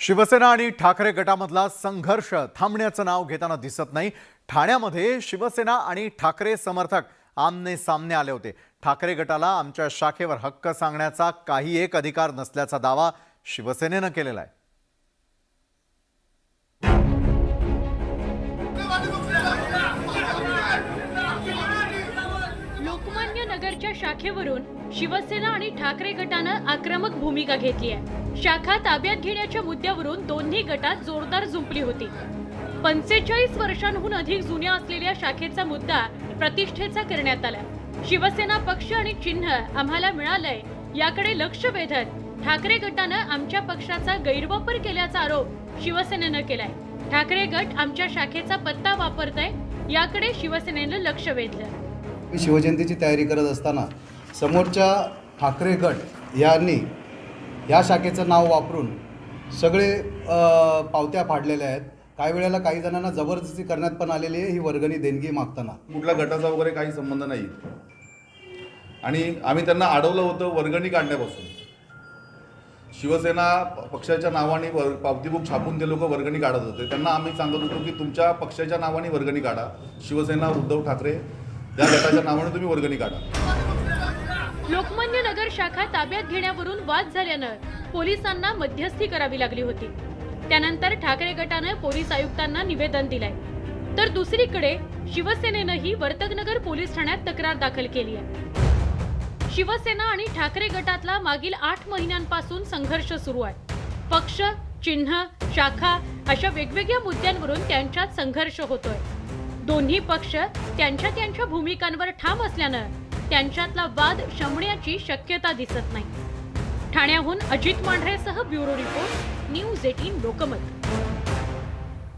शिवसेना आणि ठाकरे गटामधला संघर्ष थांबण्याचं नाव घेताना दिसत नाही। ठाण्यामध्ये शिवसेना आणि ठाकरे समर्थक आमने सामने आले होते। ठाकरे गटाला आमच्या शाखेवर हक्क सांगण्याचा काही एक अधिकार नसल्याचा दावा शिवसेनेनं केलेला आहे। लोकमान्य नगरच्या शाखेवरून शिवसेना आणि ठाकरे गटानं आक्रमक भूमिका घेतली आहे। शाखा ताब्यात घेण्याच्या मुद्द्यावरून दोन्ही गटात जोरदार जुंपली होती। 45 वर्षांहून अधिक जुन्या असलेल्या शाखेचा मुद्दा प्रतिष्ठेचा करण्यात आला। शिवसेना पक्ष आणि चिन्ह आम्हाला मिळालंय याकडे लक्ष वेधत ठाकरे गटानं आमच्या पक्षाचा गैरवापर केल्याचा आरोप शिवसेनेनं केलाय। ठाकरे गट आमच्या शाखेचा पत्ता वापरतय याकडे शिवसेनेनं लक्ष वेधलं। शिवजयंतीची तयारी करत असताना समोरच्या ठाकरे गट यांनी या शाखेचं नाव वापरून सगळे पावत्या फाडलेल्या आहेत। काही वेळेला काही जणांना जबरदस्ती करण्यात पण आलेली आहे ही वर्गणी देणगी मागताना। कुठल्या गटाचा वगैरे काही संबंध नाही आणि आम्ही त्यांना अडवलं होतं वर्गणी काढण्यापासून। शिवसेना पक्षाच्या नावाने पावती बुक छापून ते लोक वर्गणी काढत होते। त्यांना आम्ही सांगत होतो की तुमच्या पक्षाच्या नावाने वर्गणी काढा, शिवसेना उद्धव ठाकरे या गटाच्या नावाने तुम्ही वर्गणी काढा। लोकमान्य नगर शाखा ताब्यात घेण्यावरून वाद झाल्यानं पोलिसांना मध्यस्थी करावी लागली होती। त्यानंतर ठाकरे गटानं पोलीस आयुक्तांना निवेदन दिलंय, तर दुसरीकडे शिवसेनेनंही वर्तकनगर पोलीस ठाण्यात तक्रार दाखल केली आहे। शिवसेना आणि ठाकरे गटातला मागील 8 महिन्यांपासून संघर्ष सुरू आहे। पक्ष, चिन्ह, शाखा अशा वेगवेगळ्या मुद्द्यांवरून त्यांच्यात संघर्ष होतोय। दोन्ही पक्ष त्यांच्या भूमिकांवर ठाम असल्यानं त्यांच्यातला वाद शमण्याची शक्यता दिसत नाही। ठाण्याहून अजित मांढरेसह ब्युरो रिपोर्ट, न्यूज 18 लोकमत।